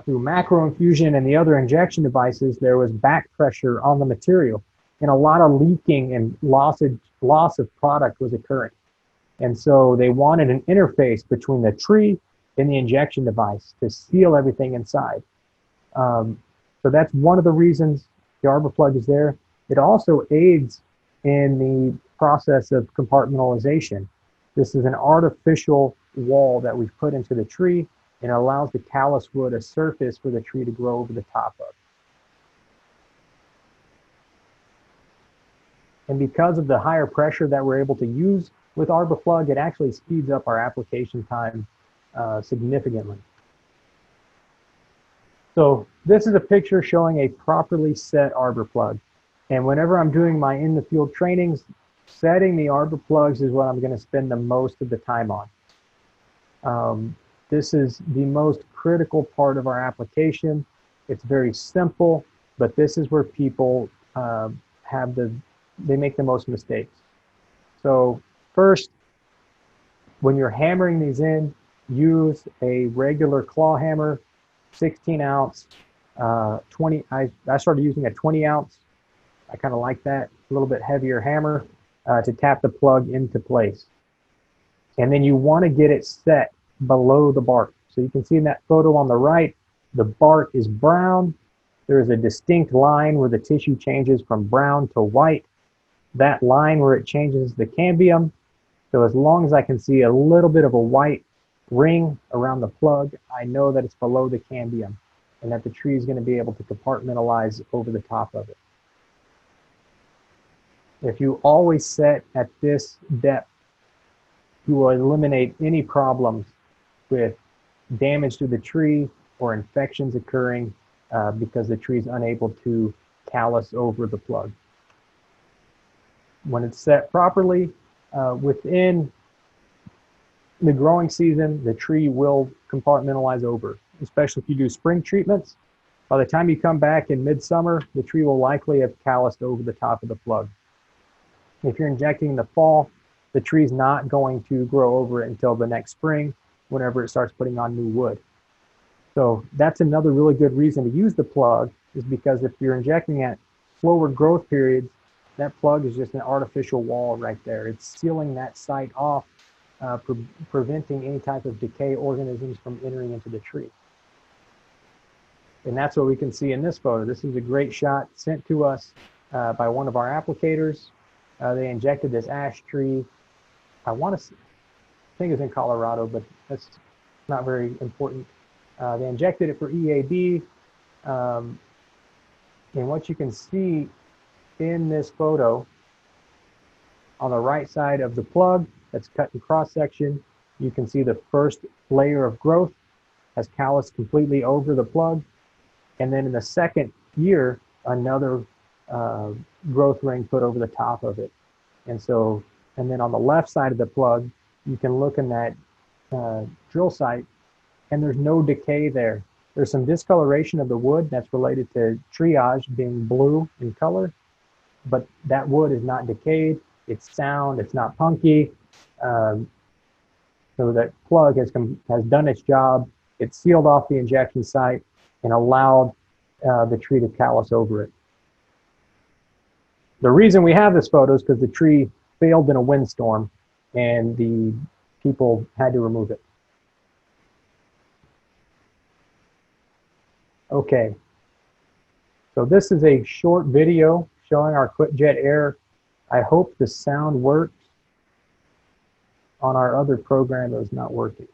A: through macro infusion and the other injection devices, there was back pressure on the material, and a lot of leaking and loss of product was occurring. And so they wanted an interface between the tree and the injection device to seal everything inside. So that's one of the reasons the arbor plug is there. It also aids in the process of compartmentalization. This is an artificial wall that we've put into the tree, and it allows the callus wood a surface for the tree to grow over the top of. And because of the higher pressure that we're able to use with arbor plug, it actually speeds up our application time significantly. So this is a picture showing a properly set arbor plug. And whenever I'm doing my in-the-field trainings, setting the arbor plugs is what I'm going to spend the most of the time on. This is the most critical part of our application. It's very simple, but this is where people they make the most mistakes. So first, when you're hammering these in, use a regular claw hammer, 16 ounce, 20. I started using a 20 ounce. I kind of like that, a little bit heavier hammer to tap the plug into place. And then you want to get it set below the bark. So you can see in that photo on the right, the bark is brown. There is a distinct line where the tissue changes from brown to white. That line where it changes the cambium. So as long as I can see a little bit of a white ring around the plug, I know that it's below the cambium and that the tree is going to be able to compartmentalize over the top of it. If you always set at this depth, you will eliminate any problems with damage to the tree or infections occurring because the tree is unable to callus over the plug. When it's set properly, within the growing season, the tree will compartmentalize over, especially if you do spring treatments. By the time you come back in midsummer, the tree will likely have calloused over the top of the plug. If you're injecting in the fall, the tree's not going to grow over it until the next spring, whenever it starts putting on new wood. So that's another really good reason to use the plug, is because if you're injecting at slower growth periods, that plug is just an artificial wall right there. It's sealing that site off, preventing any type of decay organisms from entering into the tree. And that's what we can see in this photo. This is a great shot sent to us by one of our applicators. They injected this ash tree. I think it's in Colorado, but that's not very important. They injected it for EAB. And what you can see in this photo, on the right side of the plug that's cut in cross section, you can see the first layer of growth has calloused completely over the plug. And then in the second year, another growth ring put over the top of it. And then on the left side of the plug, you can look in that drill site, and there's no decay there. There's some discoloration of the wood that's related to triage being blue in color, but that wood is not decayed. It's sound. It's not punky. So that plug has done its job. It sealed off the injection site and allowed the tree to callus over it. The reason we have this photo is because the tree failed in a windstorm and the people had to remove it. Okay, so this is a short video showing our QuickJet Error. I hope the sound works. On our other program, it was not working.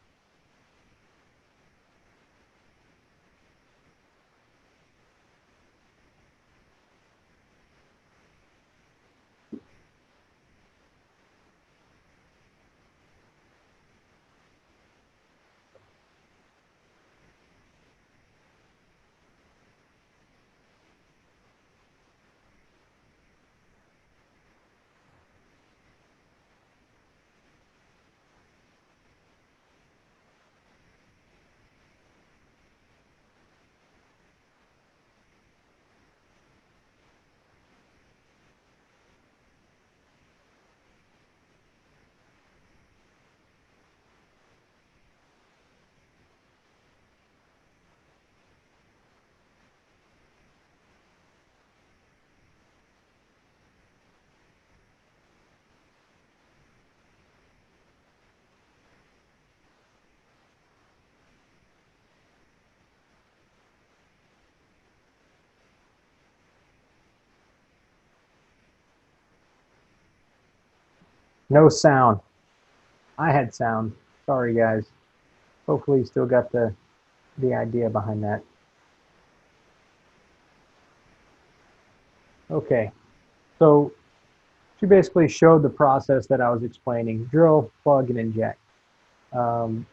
A: No sound. I had sound. Sorry, guys. Hopefully you still got the idea behind that. Okay, so she basically showed the process that I was explaining: drill, plug, and inject. And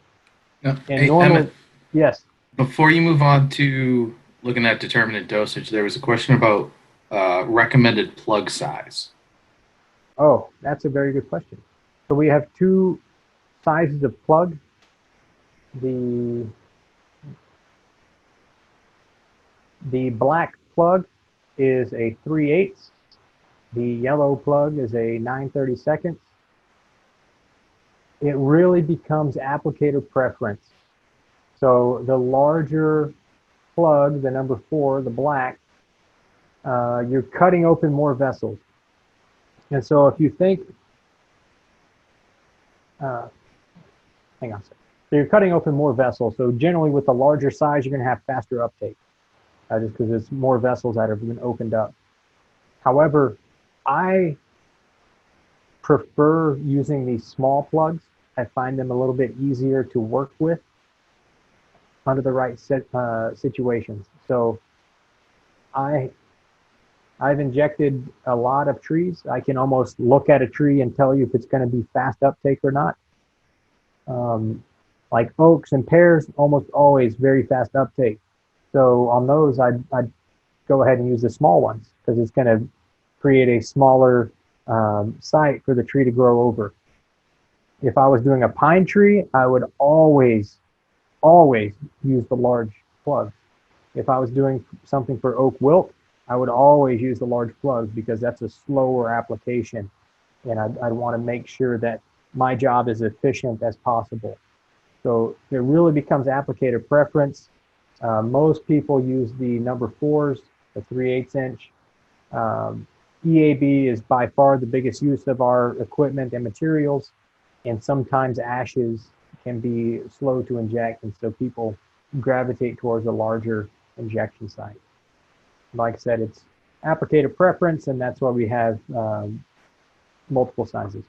B: Hey,
A: normally,
B: Emmett,
A: yes.
B: before you move on to looking at determinate dosage, there was a question about recommended plug size.
A: Oh, that's a very good question. So we have two sizes of plug. The black plug is a 3/8. The yellow plug is a 9/32. It really becomes applicator preference. So the larger plug, the number 4, the black, you're cutting open more vessels. And so if you think, hang on a second. So you're cutting open more vessels. So generally with the larger size, you're going to have faster uptake, just because there's more vessels that have been opened up. However, I prefer using these small plugs. I find them a little bit easier to work with under the right situations. So I've injected a lot of trees. I can almost look at a tree and tell you if it's going to be fast uptake or not. Like oaks and pears, almost always very fast uptake. So on those, I'd go ahead and use the small ones, because it's going to create a smaller site for the tree to grow over. If I was doing a pine tree, I would always use the large plugs. If I was doing something for oak wilt, I would always use the large plugs because that's a slower application. And I'd want to make sure that my job is efficient as possible. So it really becomes applicator preference. Most people use the number 4s, the 3/8 inch. EAB is by far the biggest use of our equipment and materials, and sometimes ashes can be slow to inject, and so people gravitate towards a larger injection site. Like I said, it's applicator preference, and that's why we have multiple sizes.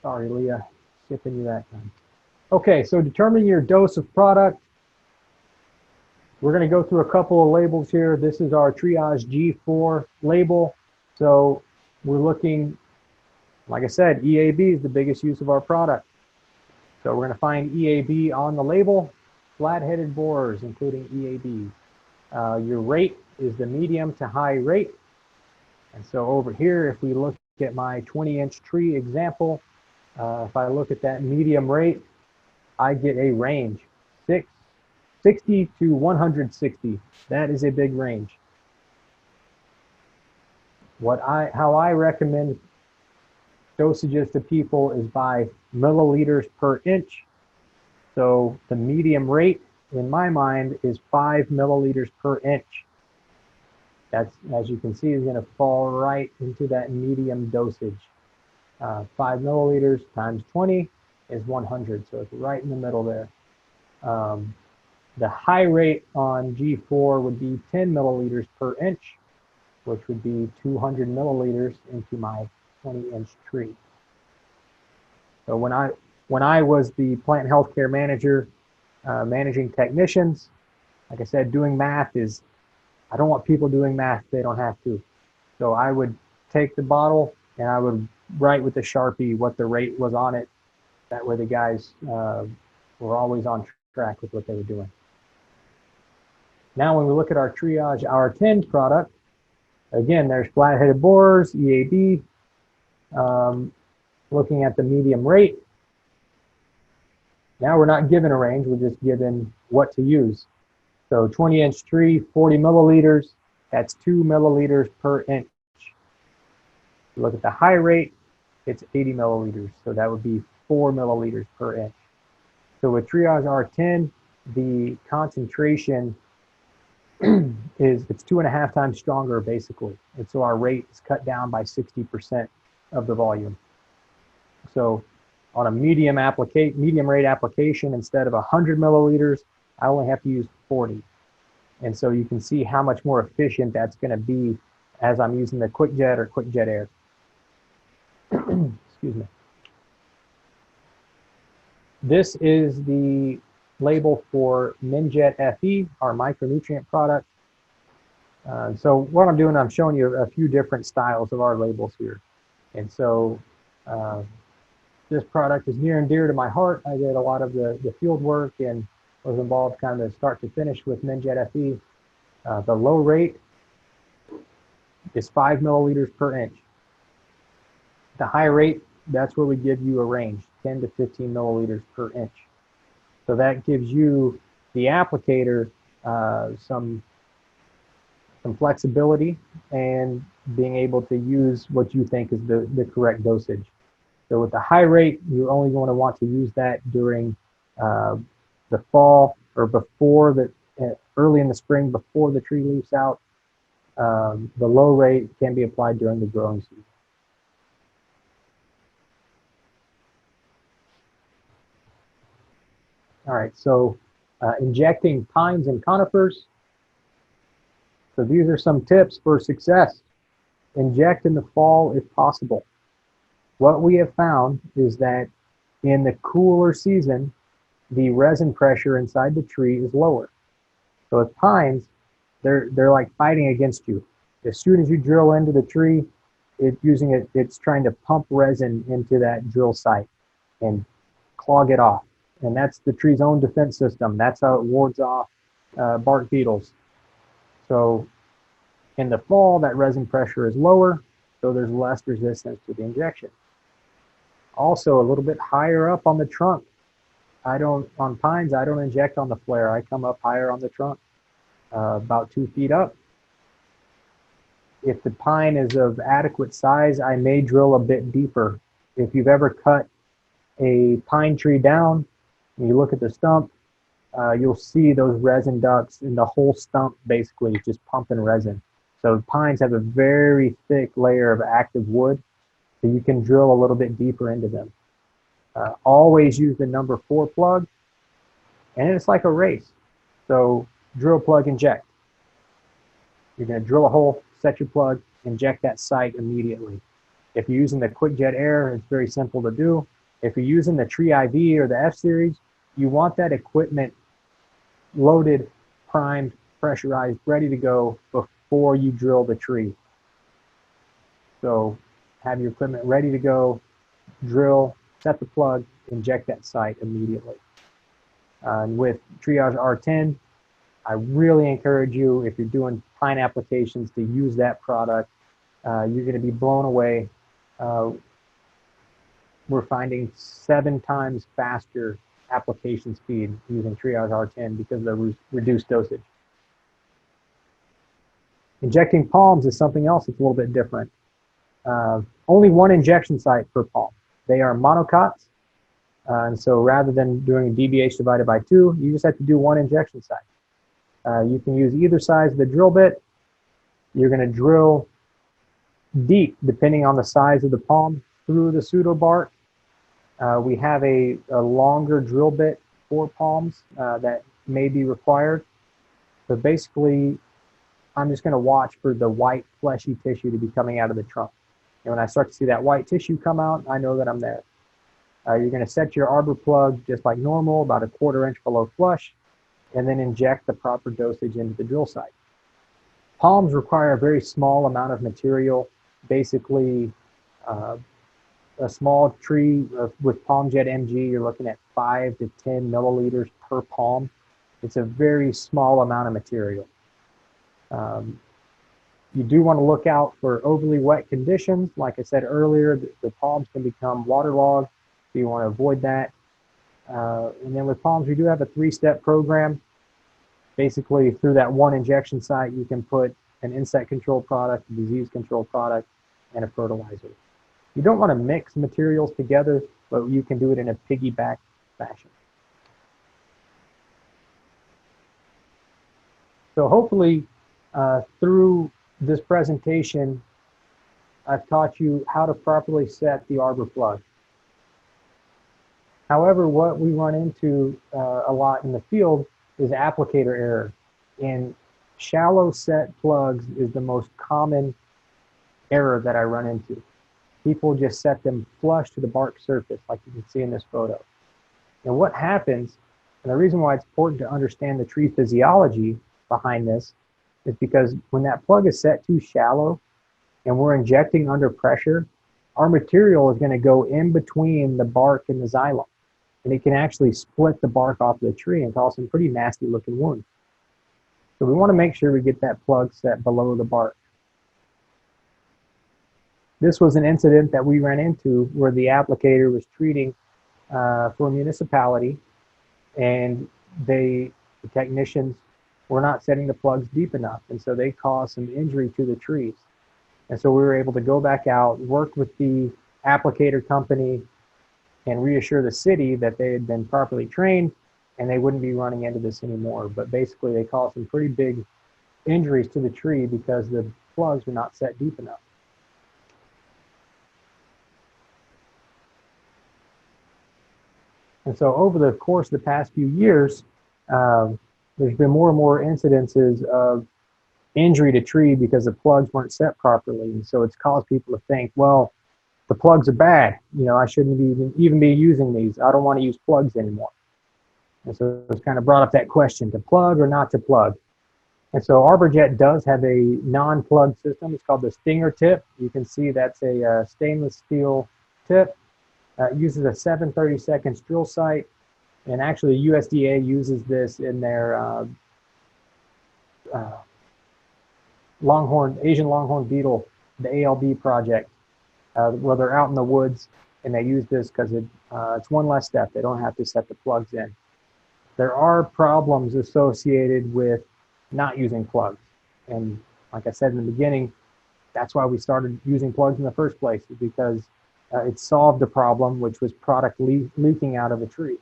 A: Sorry, Leah, skipping you that time. Okay, so determine your dose of product. We're going to go through a couple of labels here. This is our Triage G4 label. So we're looking, like I said, EAB is the biggest use of our product. So we're going to find EAB on the label, flat-headed borers, including EAB. Your rate is the medium to high rate. And so over here, if we look at my 20-inch tree example, if I look at that medium rate, I get a range, 60 to 160. That is a big range. How I recommend dosages to people is by milliliters per inch. So the medium rate in my mind is 5 milliliters per inch. That's, as you can see, is going to fall right into that medium dosage. 5 milliliters times 20 is 100, so it's right in the middle there. The high rate on G4 would be 10 milliliters per inch, which would be 200 milliliters into my 20-inch tree. So when I was the plant healthcare manager, managing technicians, like I said, doing math is, I don't want people doing math if they don't have to. So I would take the bottle and I would write with the Sharpie what the rate was on it. That way the guys were always on track with what they were doing. Now when we look at our Triage R10 product, again, there's flat-headed borers, EAB, looking at the medium rate. Now we're not given a range, we're just given what to use. So 20-inch tree, 40 milliliters, that's 2 milliliters per inch. Look at the high rate, it's 80 milliliters, so that would be 4 milliliters per inch. So with Triage R10, the concentration it's 2.5 times stronger basically. And so our rate is cut down by 60% of the volume. So on a medium rate application, instead of 100 milliliters, I only have to use 40. And so you can see how much more efficient that's going to be as I'm using the QuickJet or QuickJet Air. Excuse me. This is the label for Minjet FE, our micronutrient product. So what I'm doing, I'm showing you a few different styles of our labels here. And so this product is near and dear to my heart. I did a lot of the field work and was involved kind of start to finish with Minjet FE. The low rate is 5 milliliters per inch. The high rate, that's where we give you a range, 10 to 15 milliliters per inch. So that gives you, the applicator, some flexibility and being able to use what you think is the correct dosage. So with the high rate, you're only going to want to use that during the fall or before early in the spring, before the tree leaves out. The low rate can be applied during the growing season. All right, so injecting pines and conifers. So these are some tips for success. Inject in the fall if possible. What we have found is that in the cooler season, the resin pressure inside the tree is lower. So with pines, they're like fighting against you. As soon as you drill into the tree, it's trying to pump resin into that drill site and clog it off. And that's the tree's own defense system. That's how it wards off bark beetles. So in the fall, that resin pressure is lower. so there's less resistance to the injection. Also, a little bit higher up on the trunk. On pines, I don't inject on the flare. I come up higher on the trunk, about 2 feet up. If the pine is of adequate size, I may drill a bit deeper. If you've ever cut a pine tree down, and you look at the stump, you'll see those resin ducts in the whole stump basically just pumping resin. So pines have a very thick layer of active wood, so you can drill a little bit deeper into them. Always use the number 4 plug, and it's like a race. So drill, plug, inject. You're going to drill a hole, set your plug, inject that site immediately. If you're using the QuickJet Air, it's very simple to do. If you're using the Tree IV or the F series, you want that equipment loaded, primed, pressurized, ready to go before you drill the tree. So have your equipment ready to go, drill, set the plug, inject that site immediately. And with Triage R10, I really encourage you, if you're doing pine applications, to use that product. You're going to be blown away. We're finding 7 times faster application speed using Triage R10 because of the reduced dosage. Injecting palms is something else that's a little bit different. Only 1 injection site per palm. They are monocots, and so rather than doing DBH divided by 2, you just have to do 1 injection site. You can use either side of the drill bit. You're going to drill deep, depending on the size of the palm, through the pseudo bark. We have a longer drill bit for palms that may be required. But basically, I'm just going to watch for the white fleshy tissue to be coming out of the trunk. And when I start to see that white tissue come out, I know that I'm there. You're going to set your arbor plug just like normal, about a 1/4 inch below flush, and then inject the proper dosage into the drill site. Palms require a very small amount of material. Basically, a small tree with PalmJet MG, you're looking at 5 to 10 milliliters per palm. It's a very small amount of material. You do want to look out for overly wet conditions. Like I said earlier, the palms can become waterlogged, so you want to avoid that. And then with palms, we do have a 3-step program. Basically, through that 1 injection site, you can put an insect control product, a disease control product, and a fertilizer. You don't want to mix materials together, but you can do it in a piggyback fashion. So hopefully, through this presentation, I've taught you how to properly set the arbor plug. However, what we run into a lot in the field is applicator error. And shallow set plugs is the most common error that I run into. People just set them flush to the bark surface, like you can see in this photo. And what happens, and the reason why it's important to understand the tree physiology behind this, is because when that plug is set too shallow and we're injecting under pressure, our material is going to go in between the bark and the xylem. And it can actually split the bark off the tree and cause some pretty nasty looking wounds. So we want to make sure we get that plug set below the bark. This was an incident that we ran into where the applicator was treating for a municipality, and the technicians were not setting the plugs deep enough, and so they caused some injury to the trees. And so we were able to go back out, work with the applicator company, and reassure the city that they had been properly trained and they wouldn't be running into this anymore. But basically, they caused some pretty big injuries to the tree because the plugs were not set deep enough. And so over the course of the past few years, there's been more and more incidences of injury to tree because the plugs weren't set properly. And so it's caused people to think, well, the plugs are bad. You know, I shouldn't even be using these. I don't want to use plugs anymore. And so it's kind of brought up that question, to plug or not to plug. And so Arborjet does have a non-plug system. It's called the Stinger tip. You can see that's a stainless steel tip. It uses a 7/32 drill site. And actually, USDA uses this in their Asian longhorn beetle the ALB project, where they're out in the woods and they use this because it's one less step. They don't have to set the plugs in. There are problems associated with not using plugs. And like I said in the beginning, that's why we started using plugs in the first place, because it solved the problem, which was product leaking out of a tree.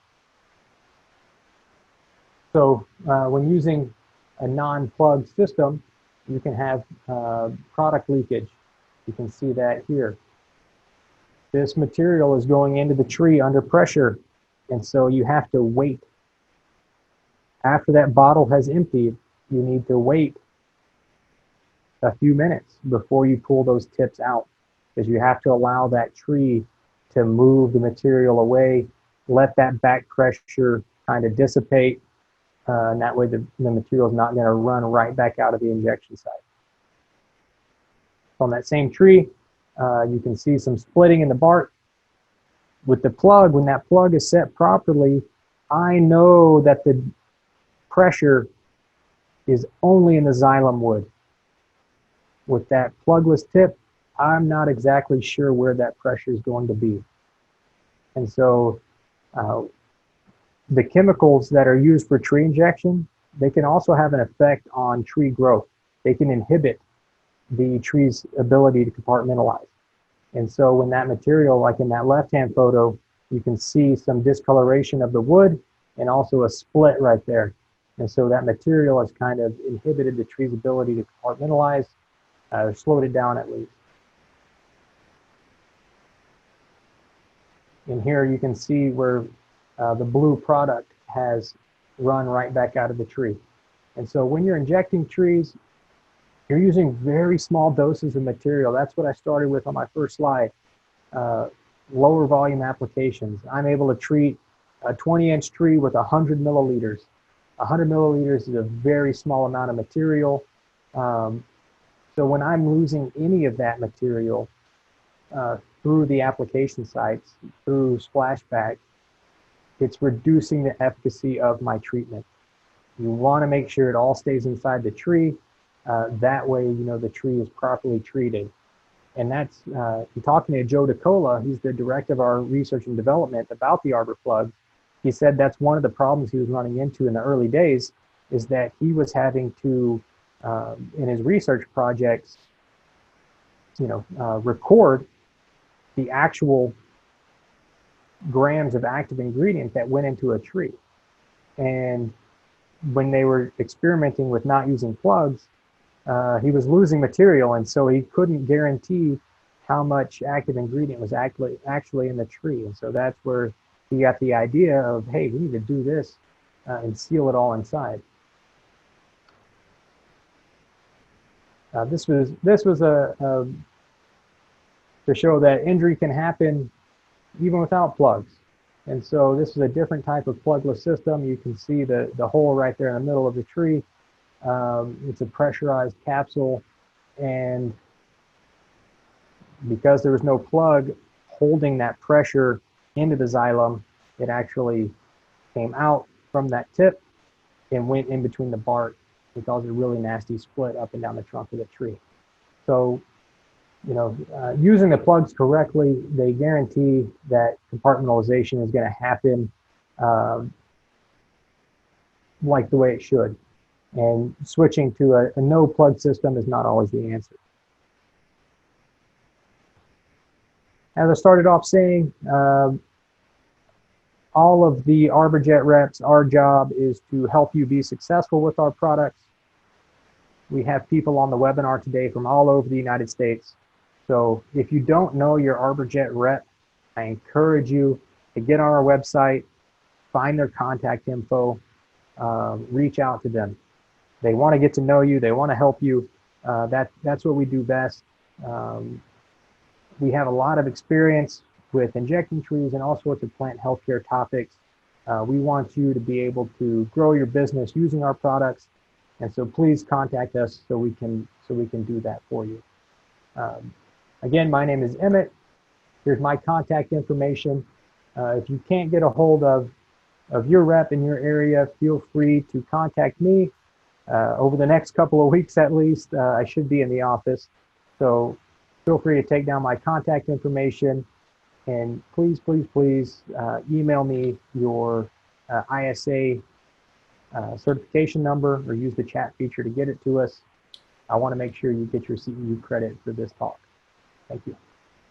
A: So when using a non-plug system, you can have product leakage. You can see that here. This material is going into the tree under pressure, and so you have to wait. After that bottle has emptied, you need to wait a few minutes before you pull those tips out, because you have to allow that tree to move the material away, let that back pressure kind of dissipate, and that way the material is not going to run right back out of the injection site. On that same tree, you can see some splitting in the bark. With the plug, when that plug is set properly, I know that the pressure is only in the xylem wood. With that plugless tip, I'm not exactly sure where that pressure is going to be. And so the chemicals that are used for tree injection, they can also have an effect on tree growth. They can inhibit the tree's ability to compartmentalize. And so when that material, like in that left-hand photo, you can see some discoloration of the wood and also a split right there. And so that material has kind of inhibited the tree's ability to compartmentalize, or slowed it down at least. And here you can see where the blue product has run right back out of the tree. And so when you're injecting trees, you're using very small doses of material. That's what I started with on my first slide. Lower volume applications. I'm able to treat a 20-inch tree with 100 milliliters. 100 milliliters is a very small amount of material. So when I'm losing any of that material through the application sites, through splashback, it's reducing the efficacy of my treatment. You want to make sure it all stays inside the tree. That way, you know, the tree is properly treated. And that's, talking to Joe DeCola, he's the director of our research and development about the arbor plug. He said that's one of the problems he was running into in the early days, is that he was having to, in his research projects, record the actual grams of active ingredient that went into a tree. And when they were experimenting with not using plugs, he was losing material, and so he couldn't guarantee how much active ingredient was actually in the tree. And so that's where he got the idea of, hey, we need to do this and seal it all inside. This was to show that injury can happen even without plugs. And so this is a different type of plugless system. You can see the hole right there in the middle of the tree. It's a pressurized capsule, and because there was no plug holding that pressure into the xylem, it actually came out from that tip and went in between the bark and caused a really nasty split up and down the trunk of the tree. So, using the plugs correctly, they guarantee that compartmentalization is going to happen like the way it should. And switching to a no plug system is not always the answer. As I started off saying, all of the Arborjet reps, our job is to help you be successful with our products. We have people on the webinar today from all over the United States. So if you don't know your Arborjet rep, I encourage you to get on our website, find their contact info, reach out to them. They want to get to know you. They want to help you. That's what we do best. We have a lot of experience with injecting trees and all sorts of plant healthcare topics. We want you to be able to grow your business using our products, and so please contact us so we can do that for you. Again, my name is Emmett. Here's my contact information. If you can't get a hold of your rep in your area, feel free to contact me. Over the next couple of weeks at least, I should be in the office. So feel free to take down my contact information, and please, please, please email me your ISA certification number or use the chat feature to get it to us. I want to make sure you get your CEU credit for this talk. Thank you.